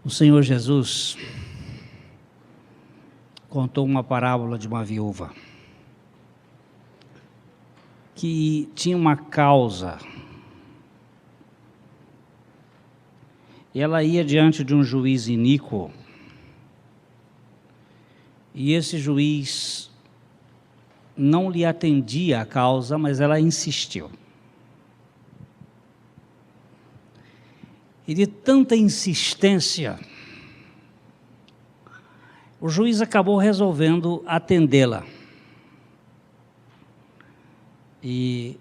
O Senhor Jesus contou uma parábola de uma viúva que tinha uma causa. Ela ia diante de um juiz iníquo e esse juiz não lhe atendia a causa, mas ela insistiu. E de tanta insistência, o juiz acabou resolvendo atendê-la. E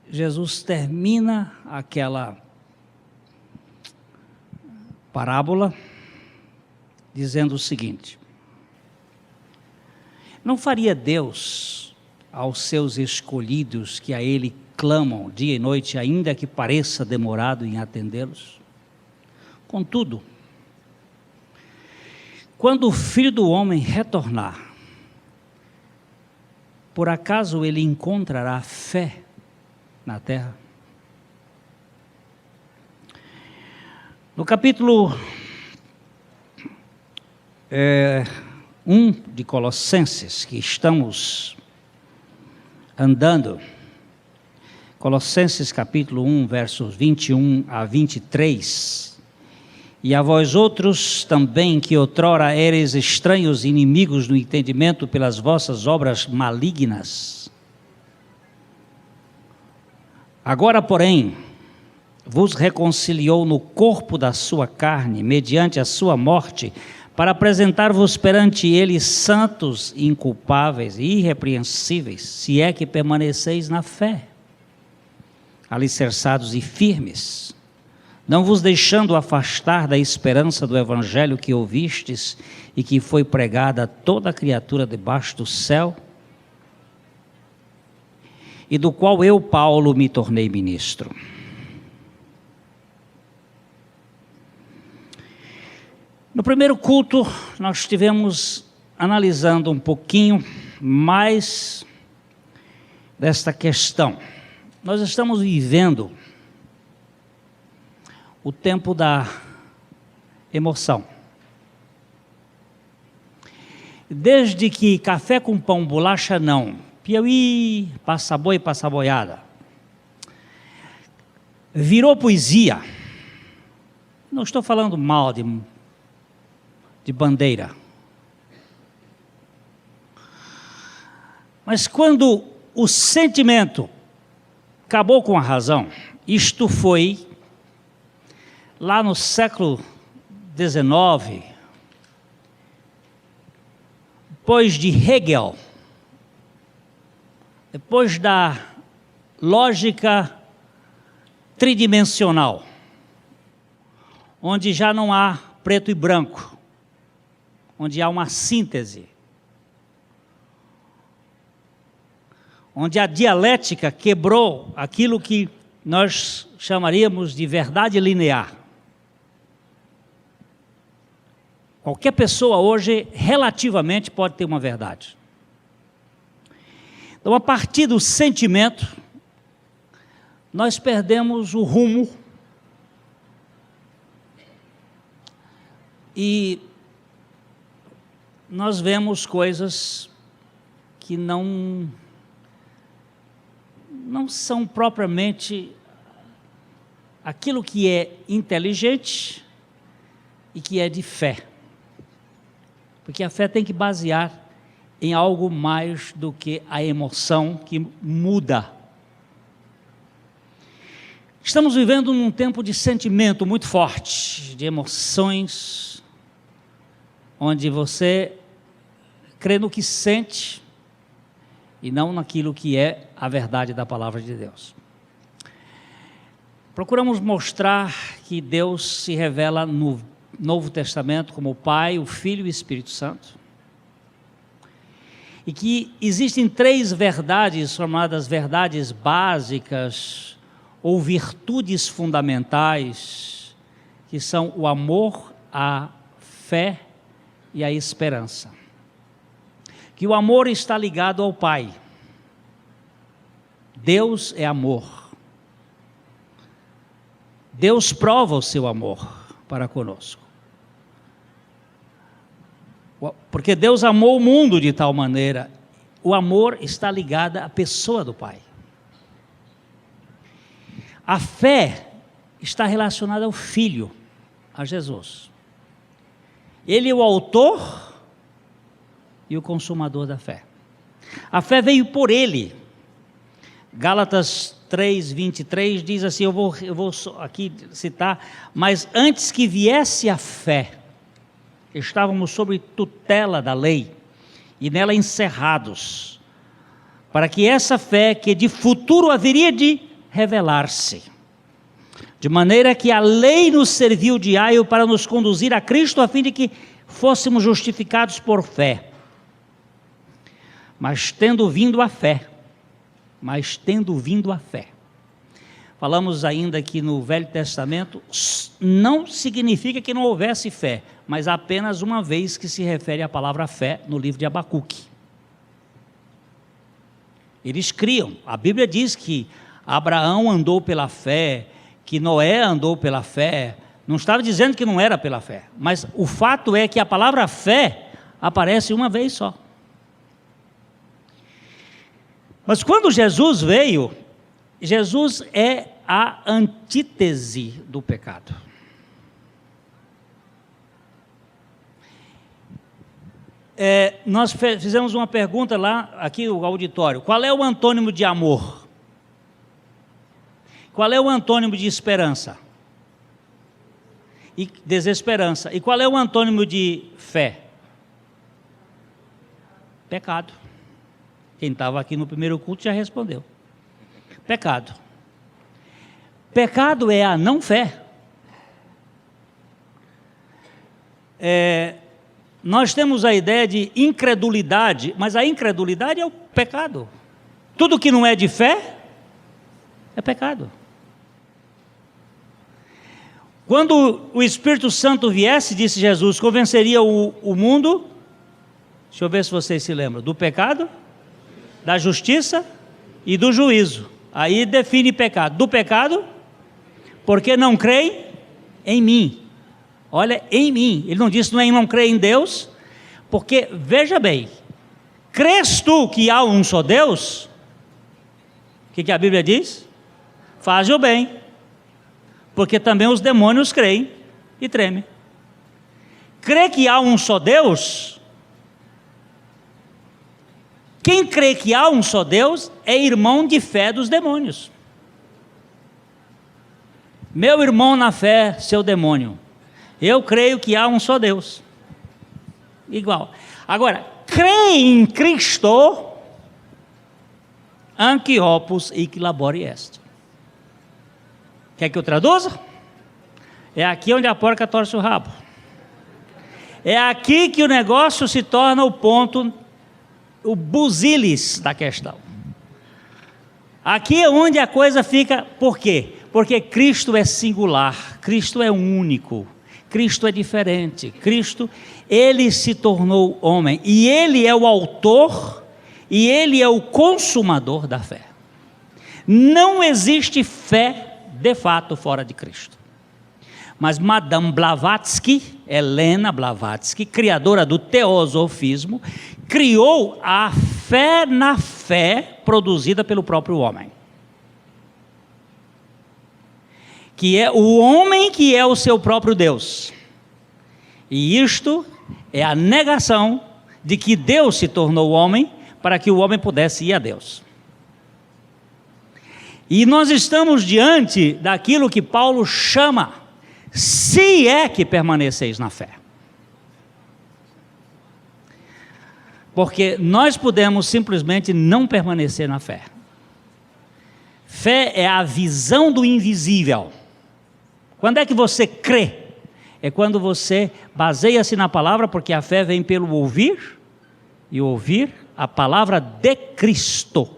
Jesus termina aquela parábola dizendo o seguinte: não faria Deus aos seus escolhidos que a Ele clamam dia e noite, ainda que pareça demorado em atendê-los? Contudo, quando o Filho do Homem retornar, por acaso Ele encontrará fé na terra? No capítulo 1 de Colossenses, que estamos andando, Colossenses capítulo 1, versos 21 a 23, e a vós outros também, que outrora eres estranhos e inimigos no entendimento pelas vossas obras malignas, agora, porém, vos reconciliou no corpo da sua carne, mediante a sua morte, para apresentar-vos perante Ele santos, inculpáveis e irrepreensíveis, se é que permaneceis na fé, alicerçados e firmes, não vos deixando afastar da esperança do Evangelho que ouvistes e que foi pregada a toda criatura debaixo do céu, e do qual eu, Paulo, me tornei ministro. No primeiro culto, nós estivemos analisando um pouquinho mais desta questão. Nós estamos vivendo o tempo da emoção. Desde que café com pão, bolacha não, piauí, passa boi, passa boiada, virou poesia. Não estou falando mal de bandeira. Mas quando o sentimento acabou com a razão, isto foi lá no século XIX, depois de Hegel, depois da lógica tridimensional, onde já não há preto e branco, onde há uma síntese, onde a dialética quebrou aquilo que nós chamaríamos de verdade linear. Qualquer pessoa hoje, relativamente, pode ter uma verdade. Então, a partir do sentimento, nós perdemos o rumo e nós vemos coisas que não são propriamente aquilo que é inteligente e que é de fé. Porque a fé tem que basear em algo mais do que a emoção que muda. Estamos vivendo num tempo de sentimento muito forte, de emoções, onde você crê no que sente e não naquilo que é a verdade da palavra de Deus. Procuramos mostrar que Deus se revela no Novo Testamento como o Pai, o Filho e o Espírito Santo, e que existem três verdades chamadas verdades básicas ou virtudes fundamentais, que são o amor, a fé e a esperança. Que o amor está ligado ao Pai. Deus é amor. Deus prova o seu amor, para conosco. Porque Deus amou o mundo de tal maneira, o amor está ligado à pessoa do Pai. A fé está relacionada ao Filho, a Jesus. Ele é o autor e o consumador da fé. A fé veio por Ele. Gálatas 3:23 diz assim, eu vou aqui citar, mas antes que viesse a fé, estávamos sob tutela da lei e nela encerrados, para que essa fé que de futuro haveria de revelar-se, de maneira que a lei nos serviu de aio para nos conduzir a Cristo, a fim de que fôssemos justificados por fé. Mas tendo vindo a fé, falamos ainda que no Velho Testamento não significa que não houvesse fé, mas apenas uma vez que se refere à palavra fé no livro de Abacuque. Eles criam, a Bíblia diz que Abraão andou pela fé, que Noé andou pela fé, não estava dizendo que não era pela fé, mas o fato é que a palavra fé aparece uma vez só. Mas quando Jesus veio, Jesus é a antítese do pecado. Nós fizemos uma pergunta lá, aqui no auditório, qual é o antônimo de amor? Qual é o antônimo de esperança? E desesperança. E qual é o antônimo de fé? Pecado. Quem estava aqui no primeiro culto já respondeu. Pecado. Pecado é a não fé. Nós temos a ideia de incredulidade, mas a incredulidade é o pecado. Tudo que não é de fé é pecado. Quando o Espírito Santo viesse, disse Jesus, convenceria o mundo, deixa eu ver se vocês se lembram, do pecado, da justiça e do juízo. Aí define pecado. Do pecado, porque não creem em mim. Olha, em mim. Ele não disse não creia em Deus, porque, veja bem, crês tu que há um só Deus? O que a Bíblia diz? Faze o bem, porque também os demônios creem e tremem. Crê que há um só Deus? Quem crê que há um só Deus é irmão de fé dos demônios. Meu irmão na fé, seu demônio. Eu creio que há um só Deus. Igual. Agora, crê em Cristo, anque opus hic labori est. Quer que eu traduza? É aqui onde a porca torce o rabo. É aqui que o negócio se torna o ponto, o busilis da questão. Aqui é onde a coisa fica, por quê? Porque Cristo é singular, Cristo é único, Cristo é diferente, Cristo, Ele se tornou homem, e Ele é o autor, e Ele é o consumador da fé. Não existe fé, de fato, fora de Cristo. Mas Madame Blavatsky, Helena Blavatsky, criadora do teosofismo, criou a fé na fé produzida pelo próprio homem. Que é o homem que é o seu próprio Deus. E isto é a negação de que Deus se tornou homem para que o homem pudesse ir a Deus. E nós estamos diante daquilo que Paulo chama, se é que permaneceis na fé. Porque nós podemos simplesmente não permanecer na fé. Fé é a visão do invisível. Quando é que você crê? É quando você baseia-se na palavra, porque a fé vem pelo ouvir, e ouvir a palavra de Cristo.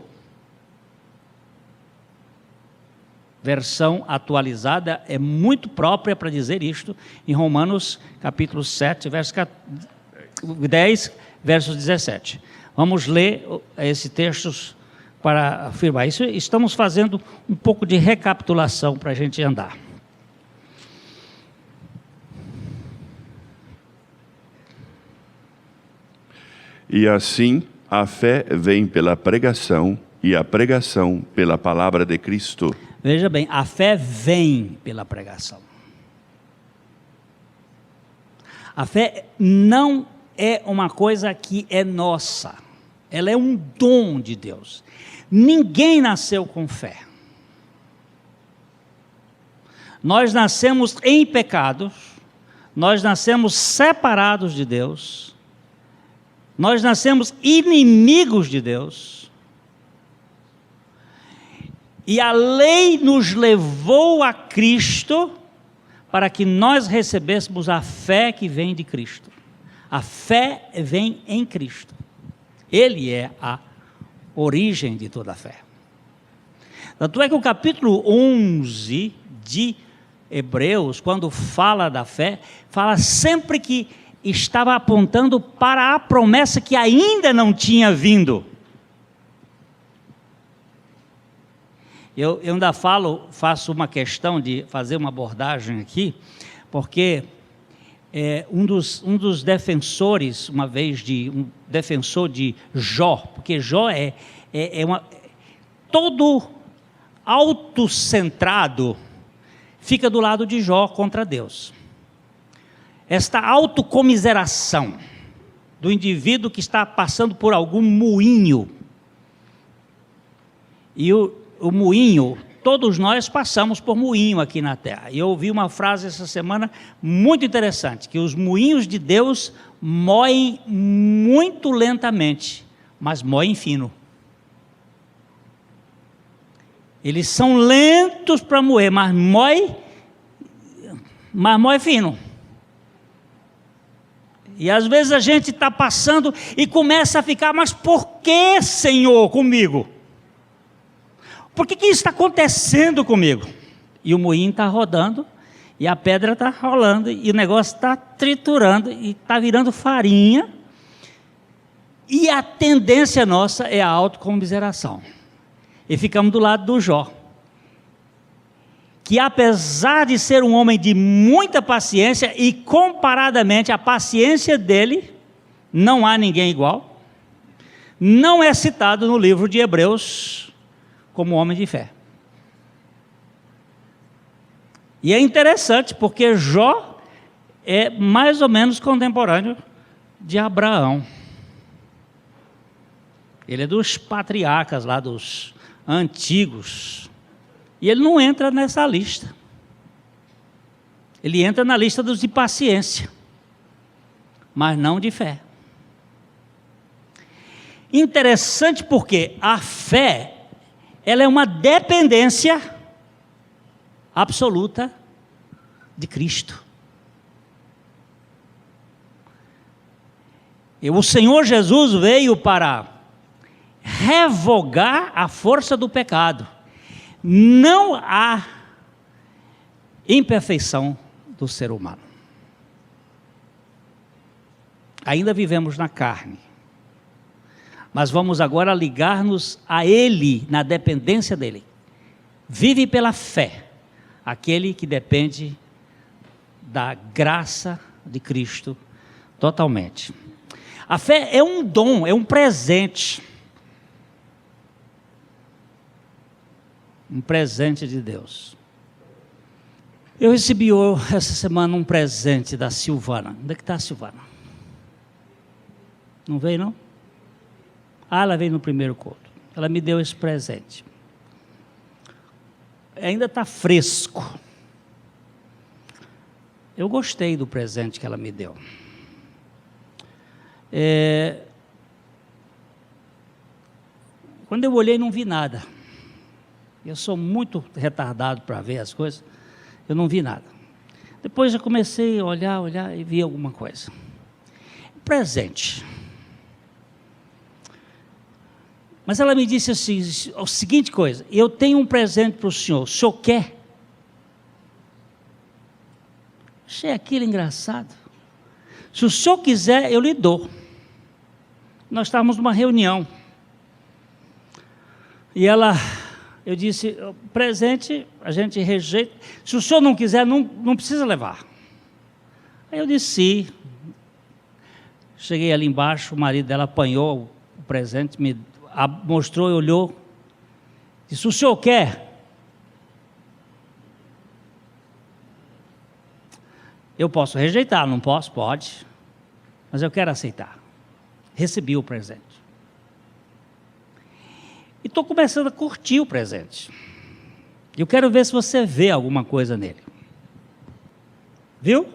Versão atualizada é muito própria para dizer isto, em Romanos capítulo 7, verso 10, verso 17. Vamos ler esse texto para afirmar isso. Estamos fazendo um pouco de recapitulação para a gente andar. E assim, a fé vem pela pregação e a pregação pela palavra de Cristo. Veja bem, a fé vem pela pregação. A fé não é uma coisa que é nossa. Ela é um dom de Deus. Ninguém nasceu com fé. Nós nascemos em pecados, nós nascemos separados de Deus, nós nascemos inimigos de Deus, e a lei nos levou a Cristo para que nós recebêssemos a fé que vem de Cristo. A fé vem em Cristo. Ele é a origem de toda a fé. Tanto é que o capítulo 11 de Hebreus, quando fala da fé, fala sempre que estava apontando para a promessa que ainda não tinha vindo. Eu ainda faço uma questão de fazer uma abordagem aqui, porque um dos defensores, uma vez, um defensor de Jó, porque Jó todo autocentrado fica do lado de Jó contra Deus. Esta autocomiseração do indivíduo que está passando por algum moinho, e o moinho, todos nós passamos por moinho aqui na terra. E eu ouvi uma frase essa semana muito interessante, que os moinhos de Deus moem muito lentamente, mas moem fino. Eles são lentos para moer, mas moe fino. E às vezes a gente está passando e começa a ficar, mas por que, Senhor, comigo? Por que isso está acontecendo comigo? E o moinho está rodando, e a pedra está rolando, e o negócio está triturando, e está virando farinha. E a tendência nossa é a autocomiseração. E ficamos do lado do Jó, que apesar de ser um homem de muita paciência, e comparadamente a paciência dele, não há ninguém igual, não é citado no livro de Hebreus como homem de fé. E é interessante porque Jó é mais ou menos contemporâneo de Abraão. Ele é dos patriarcas lá, dos antigos. E ele não entra nessa lista. Ele entra na lista dos de paciência, mas não de fé. Interessante porque a fé, ela é uma dependência absoluta de Cristo. E o Senhor Jesus veio para revogar a força do pecado. Não há imperfeição do ser humano. Ainda vivemos na carne. Mas vamos agora ligar-nos a Ele, na dependência dEle. Vive pela fé, aquele que depende da graça de Cristo totalmente. A fé é um dom, é um presente. Um presente de Deus. Eu recebi essa semana um presente da Silvana. Onde é que está a Silvana? Não veio, não? Ela veio no primeiro culto. Ela me deu esse presente. Ainda está fresco. Eu gostei do presente que ela me deu. Quando eu olhei, não vi nada. Eu sou muito retardado para ver as coisas. Eu não vi nada. Depois eu comecei a olhar e vi alguma coisa. Presente. Mas ela me disse assim, a seguinte coisa: eu tenho um presente para o senhor quer? Achei aquilo engraçado. Se o senhor quiser, eu lhe dou. Nós estávamos numa reunião. E eu disse, presente a gente rejeita. Se o senhor não quiser, não precisa levar. Aí eu disse, sim. Cheguei ali embaixo, o marido dela apanhou o presente, me mostrou e olhou. Disse: o senhor quer? Eu posso rejeitar, não posso? Pode. Mas eu quero aceitar. Recebi o presente. E estou começando a curtir o presente. Eu quero ver se você vê alguma coisa nele. Viu?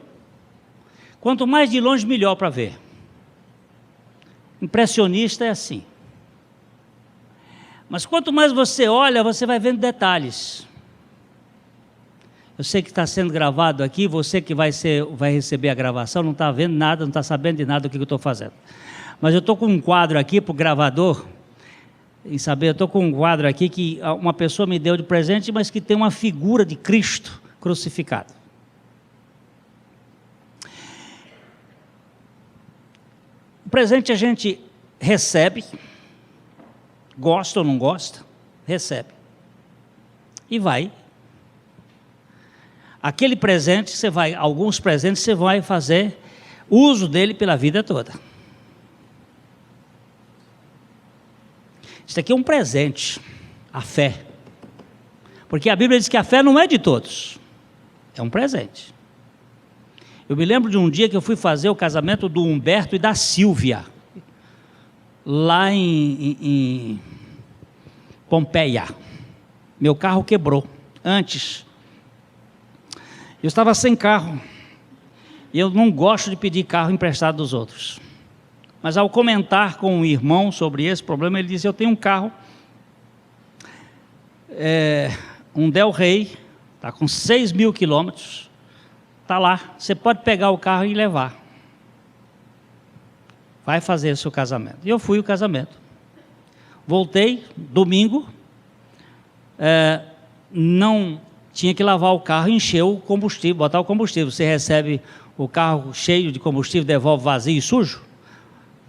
Quanto mais de longe, melhor para ver. Impressionista é assim. Mas quanto mais você olha, você vai vendo detalhes. Eu sei que está sendo gravado aqui, você que vai receber a gravação, não está vendo nada, não está sabendo de nada do que eu estou fazendo. Mas eu estou com um quadro aqui para o gravador, eu estou com um quadro aqui que uma pessoa me deu de presente, mas que tem uma figura de Cristo crucificado. O presente a gente recebe, gosta ou não gosta, recebe. E vai. Aquele presente, alguns presentes você vai fazer uso dele pela vida toda. Isso aqui é um presente, a fé. Porque a Bíblia diz que a fé não é de todos, é um presente. Eu me lembro de um dia que eu fui fazer o casamento do Humberto e da Silvia, lá em Pompeia. Meu carro quebrou, antes. Eu estava sem carro, e eu não gosto de pedir carro emprestado dos outros. Mas ao comentar com um irmão sobre esse problema, ele disse: eu tenho um carro, um Del Rey, está com 6.000 quilômetros, está lá, você pode pegar o carro e levar. Vai fazer o seu casamento. E eu fui ao casamento. Voltei, domingo, não tinha que lavar o carro e encher o combustível, botar o combustível. Você recebe o carro cheio de combustível, devolve vazio e sujo?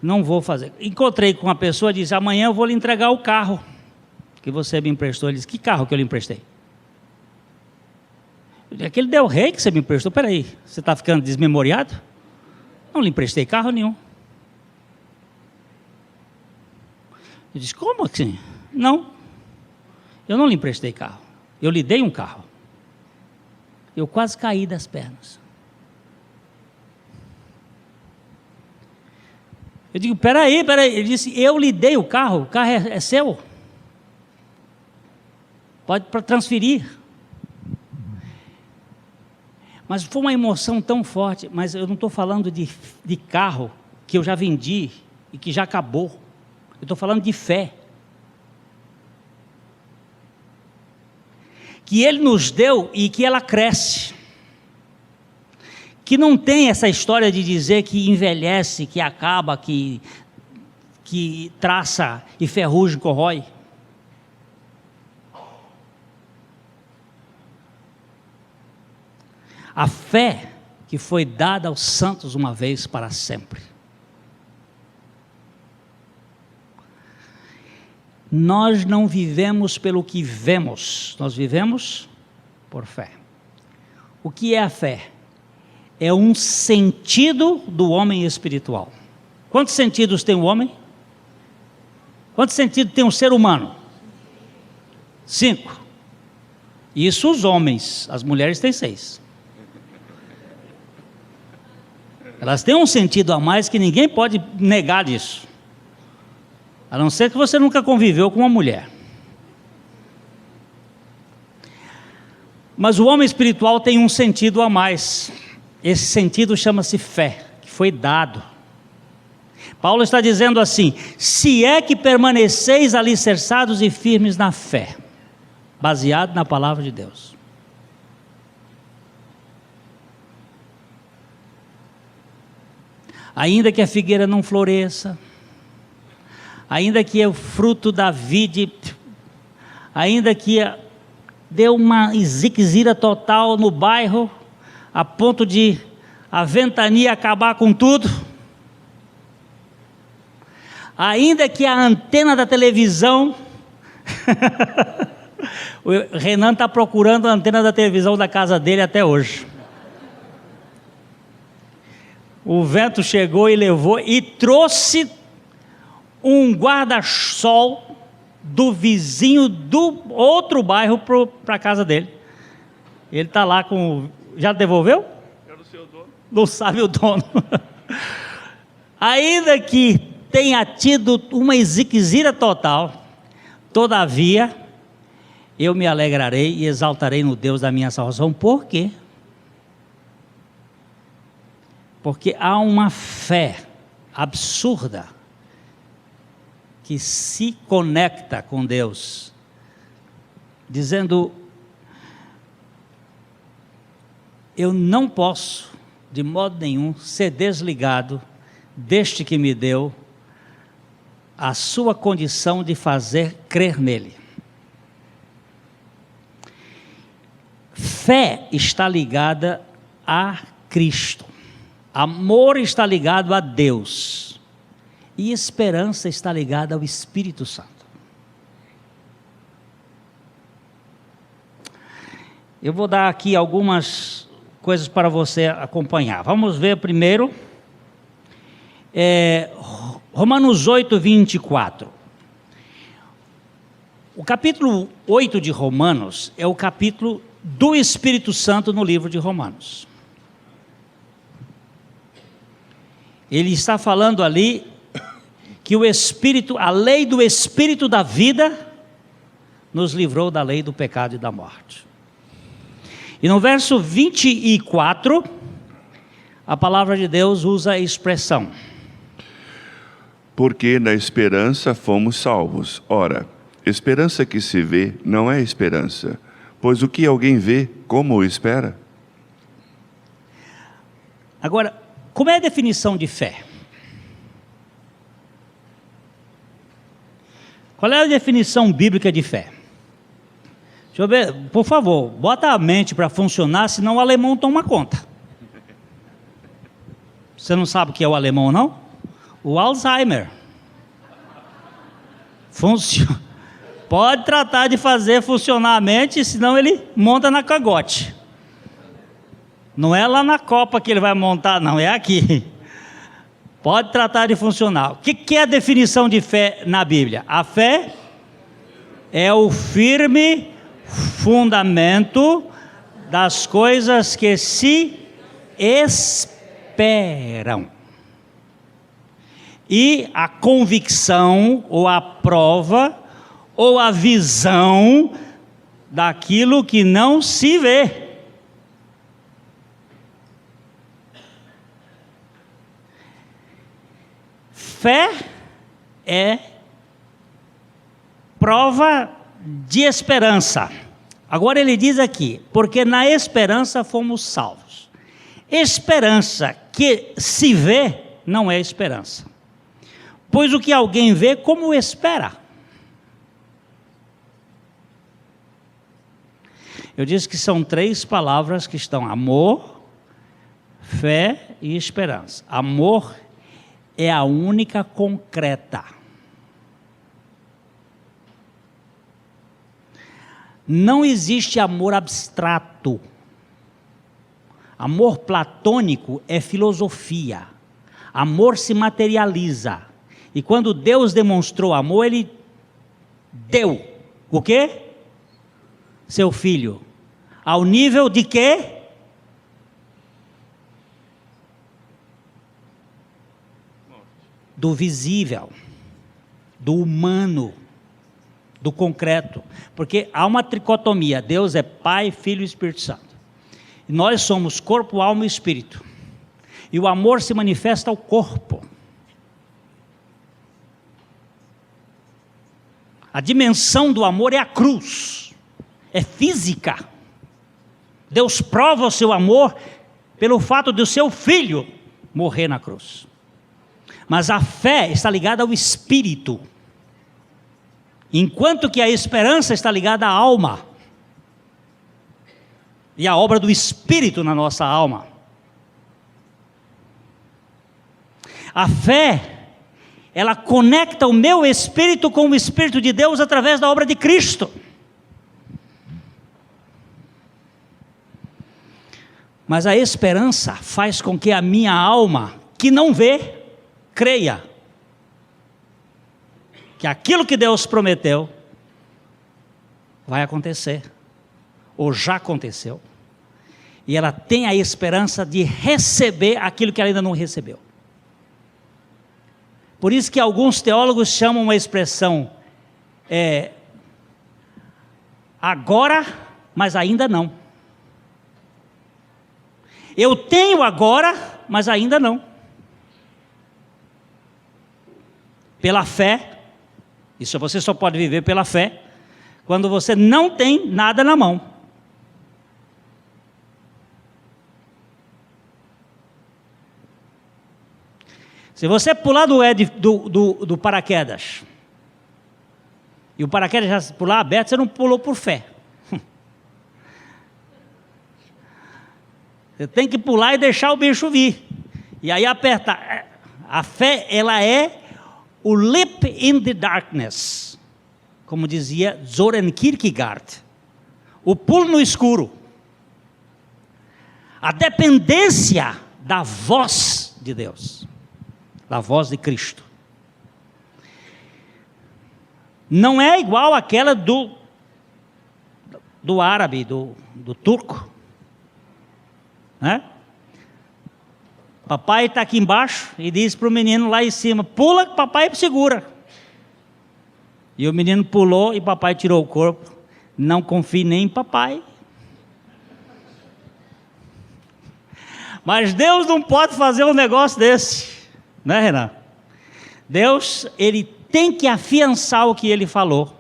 Não vou fazer. Encontrei com uma pessoa e disse: amanhã eu vou lhe entregar o carro que você me emprestou. Ele disse: que carro que eu lhe emprestei? Eu disse: aquele Del Rey que você me emprestou. Peraí, você está ficando desmemoriado? Não lhe emprestei carro nenhum. Eu disse: como assim? Não, eu não lhe emprestei carro, eu lhe dei um carro. Eu quase caí das pernas. Eu digo: peraí. Ele disse: eu lhe dei o carro é seu. Pode transferir. Mas foi uma emoção tão forte. Mas eu não estou falando de carro que eu já vendi e que já acabou. Eu estou falando de fé. Que Ele nos deu e que ela cresce. Que não tem essa história de dizer que envelhece, que acaba, que traça e ferrugem corrói. A fé que foi dada aos santos uma vez para sempre. Nós não vivemos pelo que vemos, nós vivemos por fé. O que é a fé? É um sentido do homem espiritual. Quantos sentidos tem o homem? Quantos sentidos tem um ser humano? 5. Isso os homens, as mulheres têm 6. Elas têm um sentido a mais que ninguém pode negar disso. A não ser que você nunca conviveu com uma mulher. Mas o homem espiritual tem um sentido a mais. Esse sentido chama-se fé, que foi dado. Paulo está dizendo assim: se é que permaneceis alicerçados e firmes na fé, baseado na palavra de Deus. Ainda que a figueira não floresça, ainda que o fruto da vide, ainda que deu uma ziquezira total no bairro, a ponto de a ventania acabar com tudo, ainda que a antena da televisão, o Renan está procurando a antena da televisão da casa dele até hoje. O vento chegou e levou e trouxe um guarda-sol do vizinho do outro bairro para a casa dele. Ele está lá com... Já devolveu? Eu não sei o dono. Não sabe o dono. Ainda que tenha tido uma ziquezira total, todavia, eu me alegrarei e exaltarei no Deus da minha salvação. Por quê? Porque há uma fé absurda que se conecta com Deus, dizendo: eu não posso, de modo nenhum, ser desligado deste que me deu a sua condição de fazer crer nele. Fé está ligada a Cristo. Amor está ligado a Deus. E esperança está ligada ao Espírito Santo. Eu vou dar aqui algumas coisas para você acompanhar. Vamos ver primeiro, Romanos 8, 24. O capítulo 8 de Romanos é o capítulo do Espírito Santo no livro de Romanos. Ele está falando ali que o Espírito, a lei do Espírito da vida, nos livrou da lei do pecado e da morte. E no verso 24, a palavra de Deus usa a expressão: porque na esperança fomos salvos. Ora, esperança que se vê não é esperança, pois o que alguém vê, como o espera? Agora, como é a definição de fé? Qual é a definição bíblica de fé? Deixa eu ver, por favor, bota a mente para funcionar, senão o alemão toma conta. Você não sabe o que é o alemão, não? O Alzheimer. Pode tratar de fazer funcionar a mente, senão ele monta na cangote. Não é lá na Copa que ele vai montar, não, é aqui. Pode tratar de funcionar. O que é a definição de fé na Bíblia? A fé é o firme fundamento das coisas que se esperam. E a convicção, ou a prova, ou a visão daquilo que não se vê. Fé é prova de esperança. Agora ele diz aqui, porque na esperança fomos salvos. Esperança que se vê não é esperança. Pois o que alguém vê, como espera? Eu disse que são três palavras que estão: amor, fé e esperança. Amor é a única concreta. Não existe amor abstrato. Amor platônico é filosofia. Amor se materializa. E quando Deus demonstrou amor, Ele deu o quê? Seu Filho. Ao nível de quê? Do visível, do humano, do concreto. Porque há uma tricotomia: Deus é Pai, Filho e Espírito Santo. E nós somos corpo, alma e espírito. E o amor se manifesta ao corpo. A dimensão do amor é a cruz, é física. Deus prova o seu amor pelo fato de o seu Filho morrer na cruz. Mas a fé está ligada ao espírito, enquanto que a esperança está ligada à alma. E a obra do Espírito na nossa alma. A fé, ela conecta o meu espírito com o Espírito de Deus através da obra de Cristo. Mas a esperança faz com que a minha alma que não vê, creia que aquilo que Deus prometeu vai acontecer, ou já aconteceu, e ela tem a esperança de receber aquilo que ela ainda não recebeu. Por isso que alguns teólogos chamam uma expressão, agora, mas ainda não. Eu tenho agora, mas ainda não. Pela fé, isso você só pode viver pela fé, quando você não tem nada na mão. Se você pular do paraquedas, e o paraquedas já pular aberto, você não pulou por fé. Você tem que pular e deixar o bicho vir. E aí apertar. A fé, ela é o leap in the darkness, como dizia Søren Kierkegaard, o pulo no escuro, a dependência da voz de Deus, da voz de Cristo. Não é igual àquela do árabe, do turco, né? Papai está aqui embaixo e diz para o menino lá em cima, pula que papai segura. E o menino pulou e papai tirou o corpo. Não confie nem em papai. Mas Deus não pode fazer um negócio desse, né, Renan? Deus, ele tem que afiançar o que ele falou.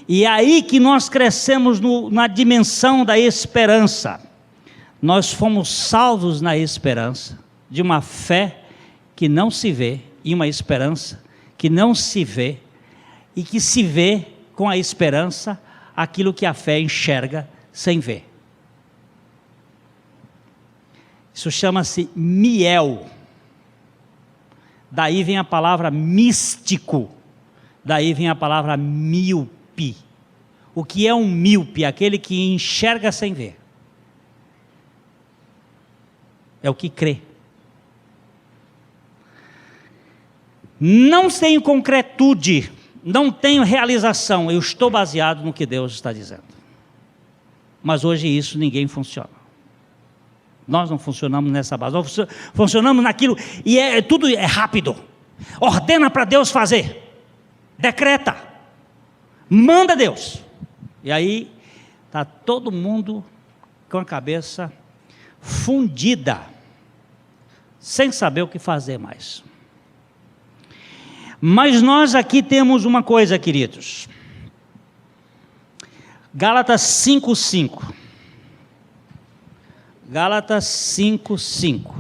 E é aí que nós crescemos na dimensão da esperança. Nós fomos salvos na esperança de uma fé que não se vê, e uma esperança que não se vê, e que se vê com a esperança aquilo que a fé enxerga sem ver. Isso chama-se miel. Daí vem a palavra místico, daí vem a palavra míope. O que é um míope? Aquele que enxerga sem ver. É o que crê. Não tenho concretude, não tenho realização, eu estou baseado no que Deus está dizendo. Mas hoje isso ninguém funciona. Nós não funcionamos nessa base, nós funcionamos naquilo, e tudo é rápido. Ordena para Deus fazer, decreta, manda Deus. E aí está todo mundo com a cabeça fundida, sem saber o que fazer mais. Mas nós aqui temos uma coisa, queridos. Gálatas 5:5. Gálatas 5:5.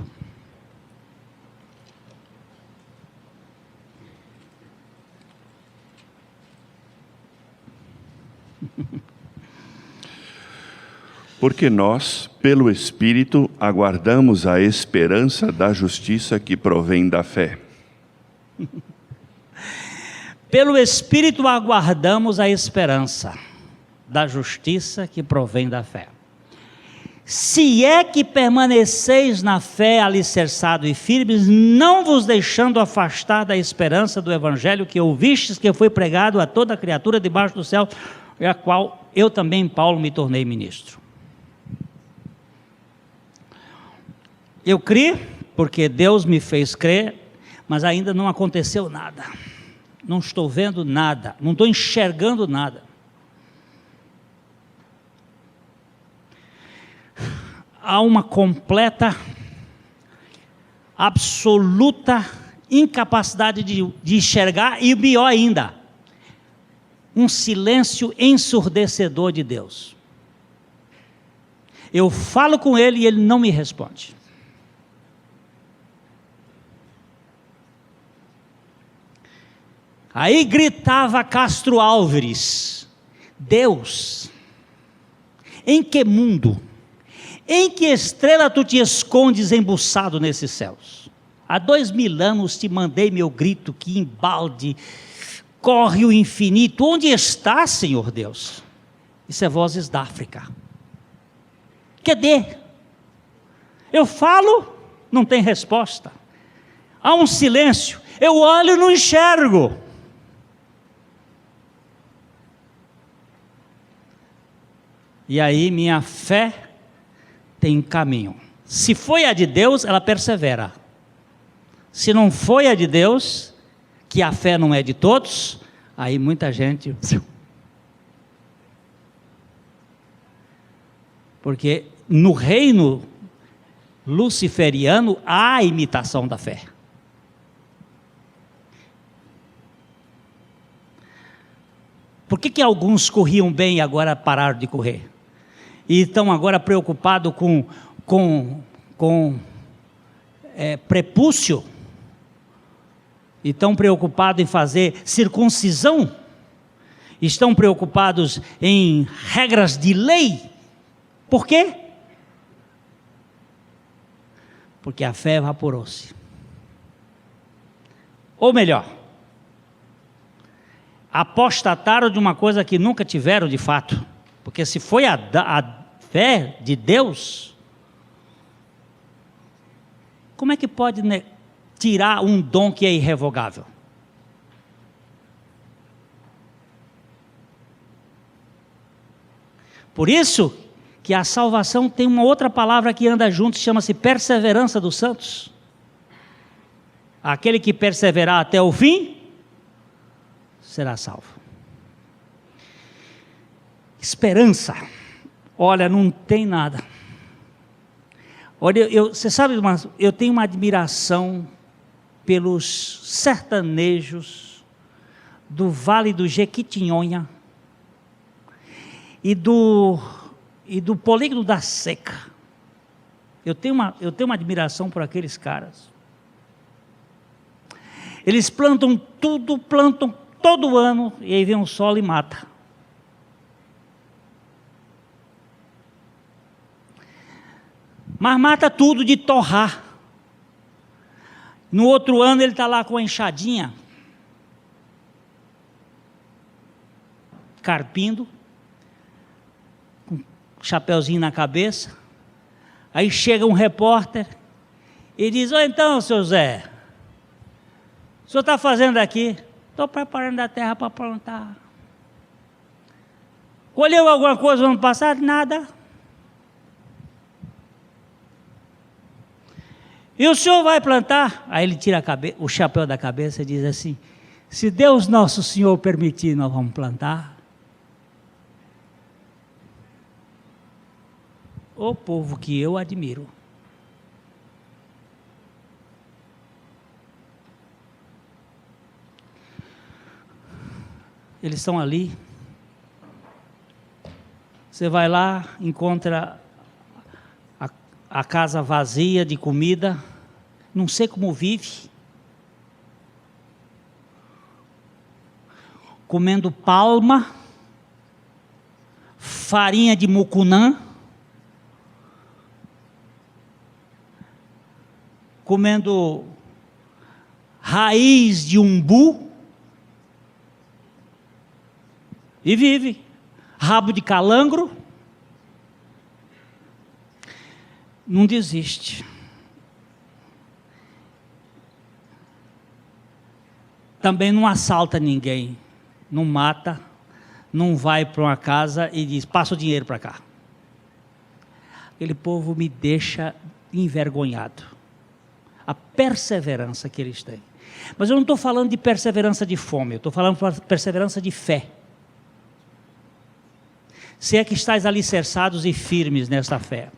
Porque nós, pelo Espírito, aguardamos a esperança da justiça que provém da fé. Pelo Espírito aguardamos a esperança da justiça que provém da fé. Se é que permaneceis na fé, alicerçados e firmes, não vos deixando afastar da esperança do Evangelho que ouvistes, que foi pregado a toda criatura debaixo do céu, e a qual eu também, Paulo, me tornei ministro. Eu criei, porque Deus me fez crer, mas ainda não aconteceu nada. Não estou vendo nada, não estou enxergando nada. Há uma completa, absoluta incapacidade de enxergar, e pior ainda, um silêncio ensurdecedor de Deus. Eu falo com Ele e Ele não me responde. Aí gritava Castro Álvares: Deus, em que mundo, em que estrela tu te escondes embuçado nesses céus? Há 2000 anos te mandei meu grito que embalde corre o infinito. Onde está, Senhor Deus? Isso é Vozes da África. Cadê? Eu falo não tem resposta. Há um silêncio. Eu olho e não enxergo. E aí minha fé tem caminho. Se foi a de Deus, ela persevera. Se não foi a de Deus, que a fé não é de todos, aí muita gente... Porque no reino luciferiano há a imitação da fé. Por que alguns corriam bem e agora pararam de correr? E estão agora preocupados com prepúcio? E estão preocupados em fazer circuncisão? Estão preocupados em regras de lei? Por quê? Porque a fé evaporou-se. Ou melhor, apostataram de uma coisa que nunca tiveram de fato. Porque se foi a fé de Deus, como é que pode tirar um dom que é irrevogável? Por isso que a salvação tem uma outra palavra que anda junto, chama-se perseverança dos santos. Aquele que perseverar até o fim, será salvo. Esperança, olha, não tem nada. Olha, você sabe, eu tenho uma admiração pelos sertanejos do Vale do Jequitinhonha e do Polígono da Seca. Eu tenho uma admiração por aqueles caras. Eles plantam todo ano, e aí vem um sol e mata. Mas mata tudo de torrar. No outro ano ele está lá com a enxadinha, carpindo, chapeuzinho na cabeça. Aí chega um repórter e diz: então, seu Zé, o senhor está fazendo aqui? Estou preparando a terra para plantar. Colheu alguma coisa no ano passado? Nada. E o senhor vai plantar? Aí ele tira o chapéu da cabeça e diz assim: se Deus nosso Senhor permitir, nós vamos plantar. O povo que eu admiro. Eles estão ali. Você vai lá, encontra a casa vazia de comida, não sei como vive, comendo palma, farinha de mucunã, comendo raiz de umbu, e vive, rabo de calangro, não desiste. Também não assalta ninguém, não mata, não vai para uma casa e diz: passa o dinheiro para cá. Aquele povo me deixa envergonhado. A perseverança que eles têm. Mas eu não estou falando de perseverança de fome, eu estou falando de perseverança de fé. Se é que estáis alicerçados e firmes nesta fé.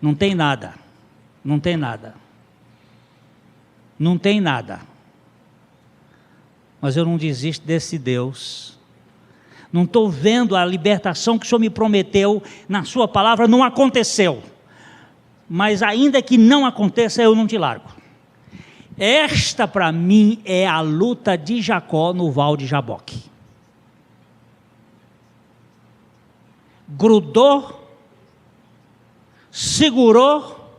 Não tem nada, não tem nada, não tem nada, mas eu não desisto desse Deus. Não estou vendo a libertação que o Senhor me prometeu na sua palavra, não aconteceu, mas ainda que não aconteça, eu não te largo. Esta para mim é a luta de Jacó no Val de Jaboque. Grudou, segurou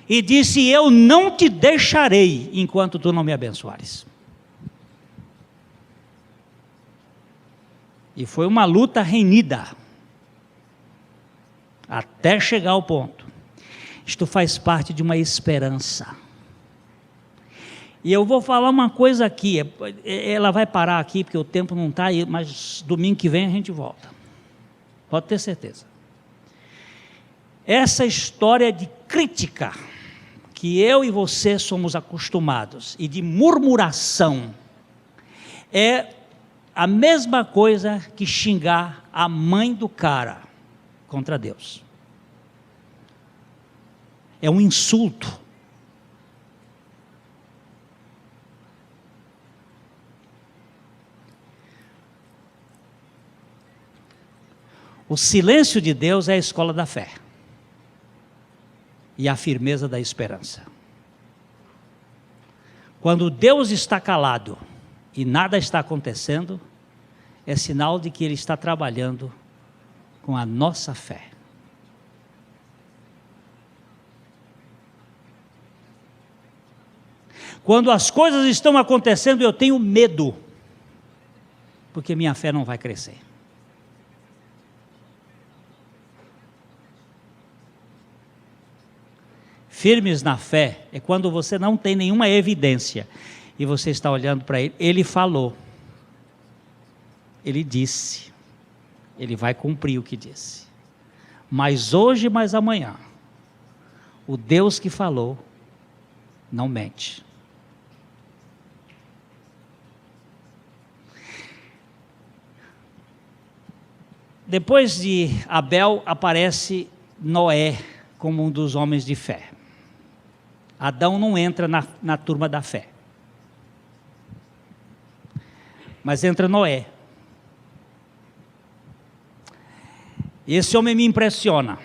e disse: eu não te deixarei enquanto tu não me abençoares. E foi uma luta renhida até chegar ao ponto Isto faz parte de uma esperança. E eu vou falar uma coisa aqui, ela vai parar aqui porque o tempo não está aí, mas domingo que vem a gente volta. Pode ter certeza. Essa história de crítica que eu e você somos acostumados e de murmuração é a mesma coisa que xingar a mãe do cara contra Deus. É um insulto. O silêncio de Deus é a escola da fé e a firmeza da esperança. Quando Deus está calado e nada está acontecendo, é sinal de que Ele está trabalhando com a nossa fé. Quando as coisas estão acontecendo, eu tenho medo, porque minha fé não vai crescer. Firmes na fé é quando você não tem nenhuma evidência e você está olhando para ele. Ele falou, ele disse, ele vai cumprir o que disse. Mas hoje, mais amanhã, o Deus que falou não mente. Depois de Abel aparece Noé como um dos homens de fé. Adão não entra na turma da fé, mas entra Noé. Esse homem me impressiona,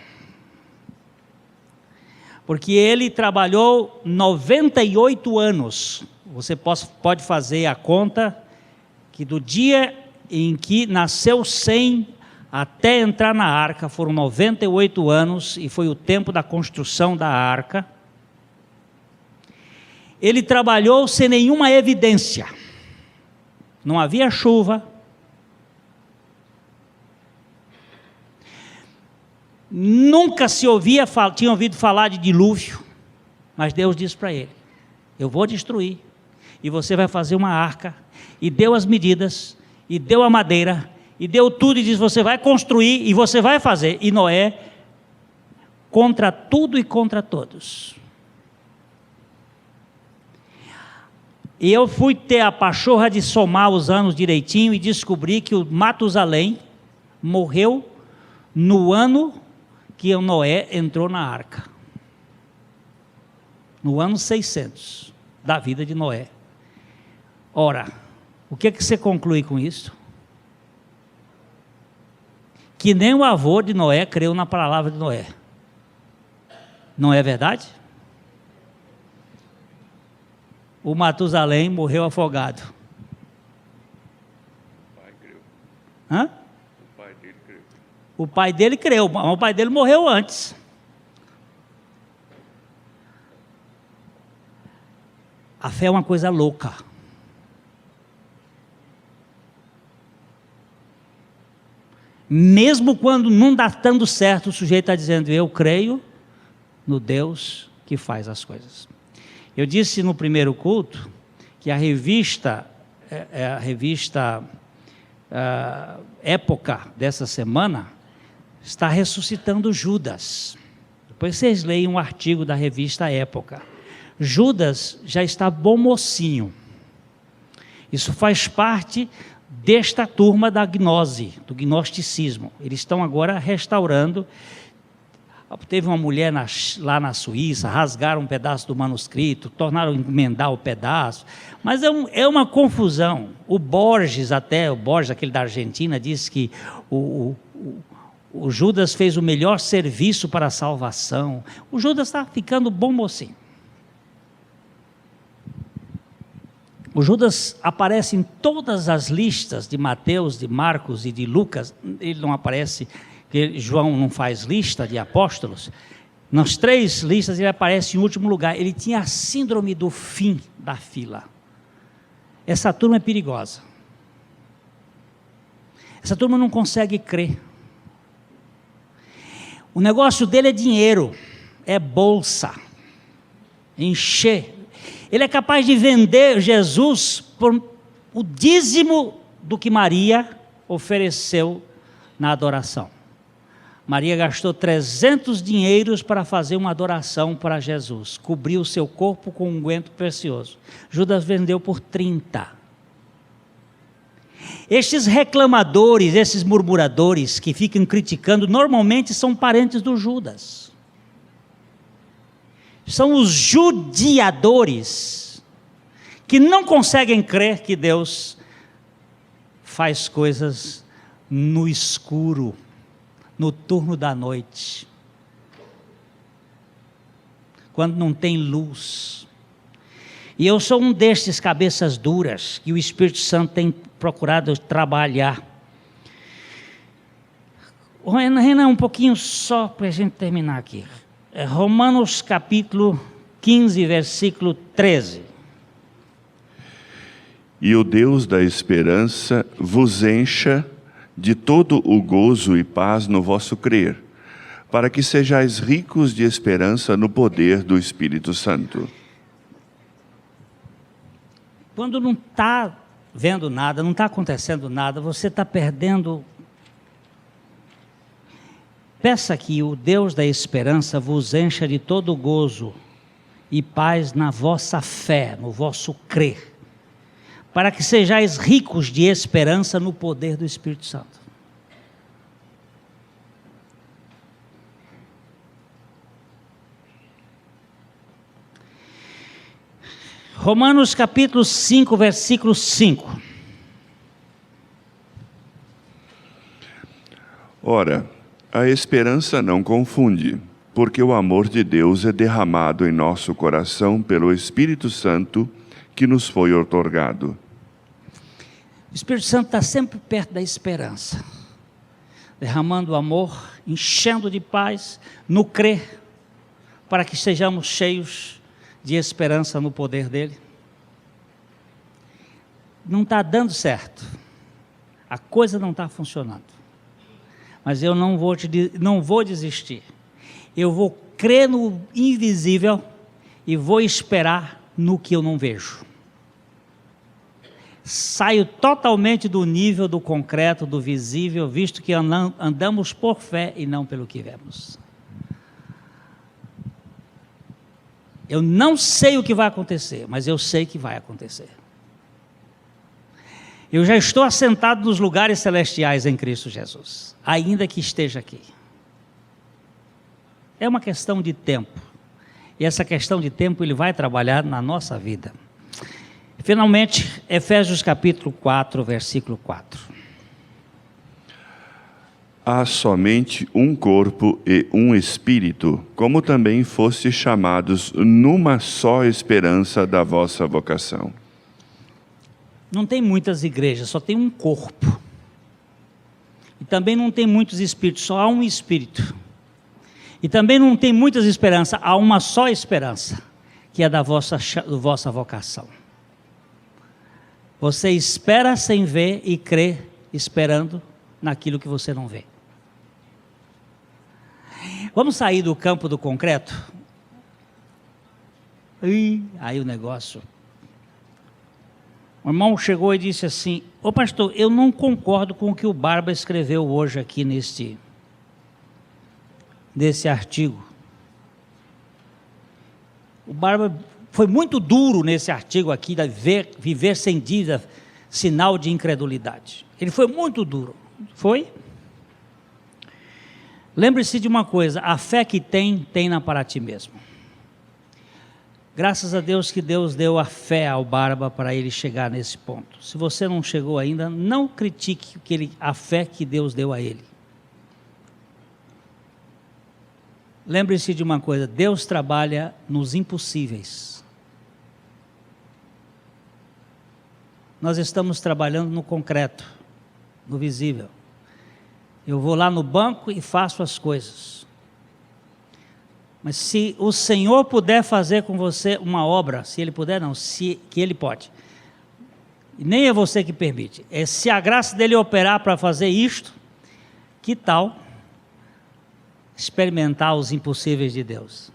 porque ele trabalhou 98 anos. Você pode fazer a conta que do dia em que nasceu Sem até entrar na arca foram 98 anos, e foi o tempo da construção da arca. Ele trabalhou sem nenhuma evidência, não havia chuva, nunca tinha ouvido falar de dilúvio, mas Deus disse para ele, eu vou destruir, e você vai fazer uma arca, e deu as medidas, e deu a madeira, e deu tudo, e diz, você vai construir, e você vai fazer, e Noé, contra tudo e contra todos. E eu fui ter a pachorra de somar os anos direitinho e descobri que o Matusalém morreu no ano que o Noé entrou na arca. No ano 600 da vida de Noé. Ora, o que você conclui com isso? Que nem o avô de Noé creu na palavra de Noé. Não é verdade? O Matusalém morreu afogado. O pai creu. Hã? O pai dele creu. O pai dele creu, mas o pai dele morreu antes. A fé é uma coisa louca. Mesmo quando não está dando certo, o sujeito está dizendo, eu creio no Deus que faz as coisas. Eu disse no primeiro culto que a revista Época dessa semana está ressuscitando Judas. Depois vocês leem um artigo da revista Época. Judas já está bom mocinho. Isso faz parte desta turma da gnose, do gnosticismo. Eles estão agora restaurando. Teve uma mulher lá na Suíça, rasgaram um pedaço do manuscrito, tornaram emendar o pedaço, mas é uma confusão. O Borges, aquele da Argentina, disse que o Judas fez o melhor serviço para a salvação. O Judas está ficando bom mocinho. O Judas aparece em todas as listas de Mateus, de Marcos e de Lucas. Ele não aparece, porque João não faz lista de apóstolos. Nas 3 listas ele aparece em último lugar. Ele tinha a síndrome do fim da fila. Essa turma é perigosa. Essa turma não consegue crer. O negócio dele é dinheiro, é bolsa, encher. Ele é capaz de vender Jesus por o dízimo do que Maria ofereceu na adoração. Maria gastou 300 dinheiros para fazer uma adoração para Jesus, cobriu o seu corpo com um unguento precioso. Judas vendeu por 30. Estes reclamadores, esses murmuradores que ficam criticando, normalmente são parentes do Judas. São os judiadores que não conseguem crer que Deus faz coisas no escuro, no turno da noite, quando não tem luz. E eu sou um destes cabeças duras que o Espírito Santo tem procurado trabalhar. Renan, um pouquinho só para a gente terminar aqui. Romanos capítulo 15, versículo 13. E o Deus da esperança vos encha de todo o gozo e paz no vosso crer, para que sejais ricos de esperança no poder do Espírito Santo. Quando não está vendo nada, não está acontecendo nada, você está perdendo. Peça que o Deus da esperança vos encha de todo gozo e paz na vossa fé, no vosso crer, para que sejais ricos de esperança no poder do Espírito Santo. Romanos capítulo 5, versículo 5. Ora, a esperança não confunde, porque o amor de Deus é derramado em nosso coração pelo Espírito Santo que nos foi outorgado. O Espírito Santo está sempre perto da esperança, derramando amor, enchendo de paz, no crer, para que sejamos cheios de esperança no poder dele. Não está dando certo, a coisa não está funcionando, mas eu não vou desistir, eu vou crer no invisível e vou esperar no que eu não vejo. Saio totalmente do nível do concreto, do visível, visto que andamos por fé e não pelo que vemos. Eu não sei o que vai acontecer, mas eu sei que vai acontecer. Eu já estou assentado nos lugares celestiais em Cristo Jesus, ainda que esteja aqui. É uma questão de tempo, e essa questão de tempo Ele vai trabalhar na nossa vida. Finalmente, Efésios capítulo 4, versículo 4. Há somente um corpo e um espírito, como também fostes chamados numa só esperança da vossa vocação. Não tem muitas igrejas, só tem um corpo. E também não tem muitos espíritos, só há um espírito. E também não tem muitas esperanças, há uma só esperança, que é da vossa vocação. Você espera sem ver e crê esperando naquilo que você não vê. Vamos sair do campo do concreto? Aí o negócio. O irmão chegou e disse assim: ô pastor, eu não concordo com o que o Barba escreveu hoje aqui nesse artigo. O Barba foi muito duro nesse artigo aqui, de viver sem dívida, sinal de incredulidade. Ele foi muito duro. Foi? Lembre-se de uma coisa: a fé que tem para ti mesmo. Graças a Deus que Deus deu a fé ao Barba para ele chegar nesse ponto. Se você não chegou ainda, não critique a fé que Deus deu a ele. Lembre-se de uma coisa: Deus trabalha nos impossíveis. Nós estamos trabalhando no concreto, no visível. Eu vou lá no banco e faço as coisas. Mas se o Senhor puder fazer com você uma obra, se Ele puder não, que Ele pode. E nem é você que permite. É se a graça dEle operar para fazer isto, que tal experimentar os impossíveis de Deus?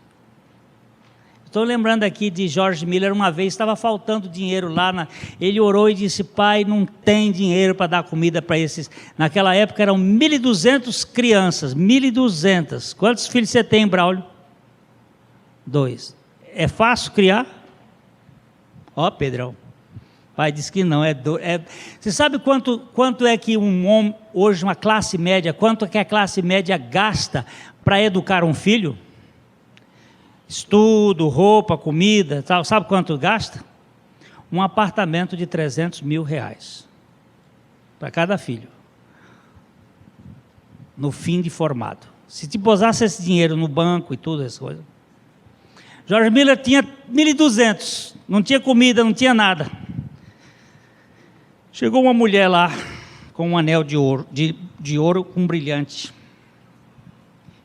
Estou lembrando aqui de George Miller, uma vez estava faltando dinheiro lá, ele orou e disse, pai, não tem dinheiro para dar comida para esses. Naquela época eram 1.200 crianças, 1.200. Quantos filhos você tem, Braulio? 2. É fácil criar? Ó, Pedrão. Pai disse que não, Você sabe quanto é que um homem, hoje uma classe média, quanto é que a classe média gasta para educar um filho? Estudo, roupa, comida, tal. Sabe quanto gasta? Um apartamento de 300 mil reais para cada filho, no fim de formado. Se te posasse esse dinheiro no banco e tudo, essas coisas. George Miller tinha 1.200, não tinha comida, não tinha nada. Chegou uma mulher lá, com um anel de ouro com um brilhante.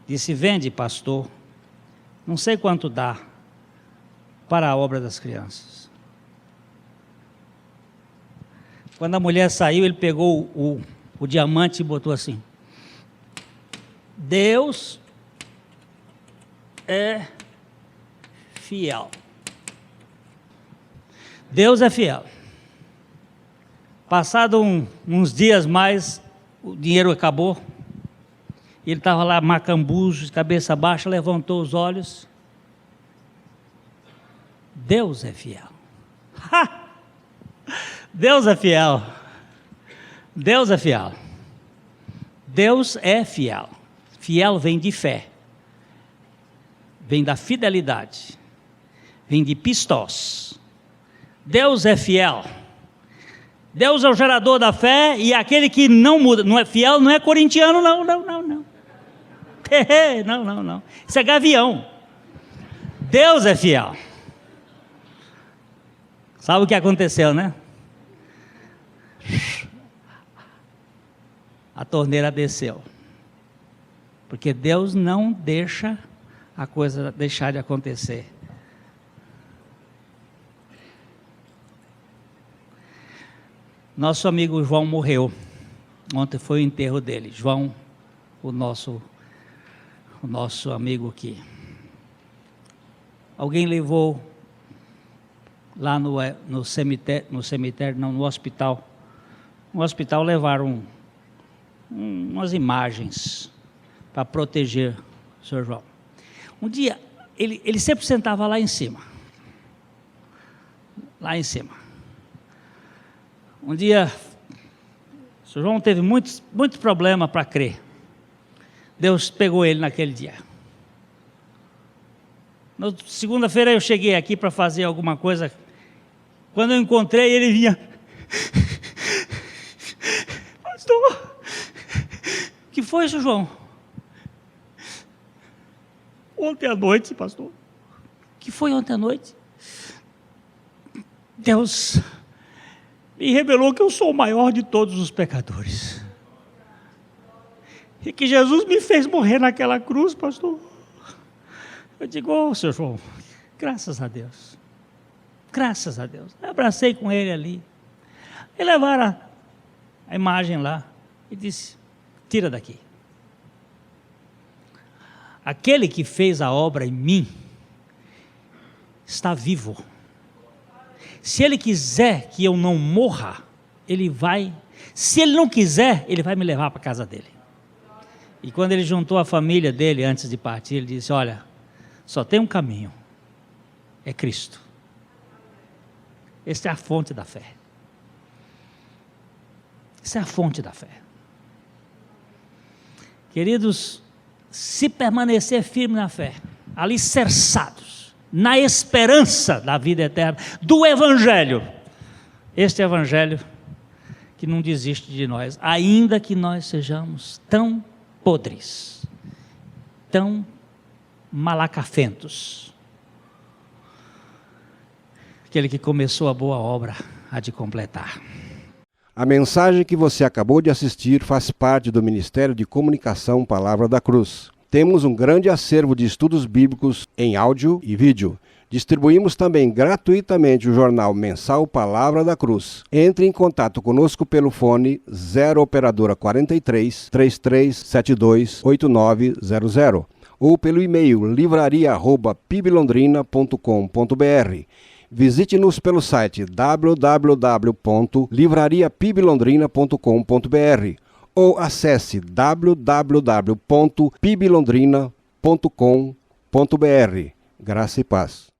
Disse, vende, pastor, não sei quanto dá para a obra das crianças. Quando a mulher saiu, ele pegou o diamante e botou assim, Deus é fiel. Deus é fiel. Passado uns dias mais, o dinheiro acabou. Ele estava lá macambujo, de cabeça baixa, levantou os olhos. Deus é fiel. Ha! Deus é fiel. Deus é fiel. Deus é fiel. Fiel vem de fé. Vem da fidelidade. Vem de pistos. Deus é fiel. Deus é o gerador da fé e aquele que não muda, não é fiel, não é corintiano, não. Não. Isso é gavião. Deus é fiel. Sabe o que aconteceu, né? A torneira desceu. Porque Deus não deixa a coisa deixar de acontecer. Nosso amigo João morreu. Ontem foi o enterro dele. João, o nosso amigo aqui. Alguém levou lá no cemitério, não, no hospital. No hospital levaram umas imagens para proteger o Sr. João. Um dia, ele sempre sentava lá em cima. Lá em cima. Um dia, o Sr. João teve muitos problemas para crer. Deus pegou ele naquele dia. Na segunda-feira eu cheguei aqui para fazer alguma coisa. Quando eu encontrei, ele vinha. Pastor, o que foi, Sr. João? Ontem à noite, pastor. O que foi ontem à noite? Deus me revelou que eu sou o maior de todos os pecadores. E que Jesus me fez morrer naquela cruz, pastor. Eu digo, Sr. João, graças a Deus. Graças a Deus. Eu abracei com ele ali. E levaram a imagem lá e disse, tira daqui. Aquele que fez a obra em mim está vivo. Se ele quiser que eu não morra, ele vai. Se ele não quiser, ele vai me levar para a casa dele. E quando ele juntou a família dele antes de partir, ele disse, olha, só tem um caminho, é Cristo. Essa é a fonte da fé. Essa é a fonte da fé. Queridos, se permanecer firme na fé, alicerçados, na esperança da vida eterna, do Evangelho, este Evangelho que não desiste de nós, ainda que nós sejamos tão podres, tão malacafentos. Aquele que começou a boa obra há de completar. A mensagem que você acabou de assistir faz parte do Ministério de Comunicação Palavra da Cruz. Temos um grande acervo de estudos bíblicos em áudio e vídeo. Distribuímos também gratuitamente o jornal mensal Palavra da Cruz. Entre em contato conosco pelo fone 0 operadora 43 3372 8900 ou pelo e-mail livraria@piblondrina.com.br. Visite-nos pelo site www.livrariapiblondrina.com.br ou acesse www.piblondrina.com.br. Graça e paz.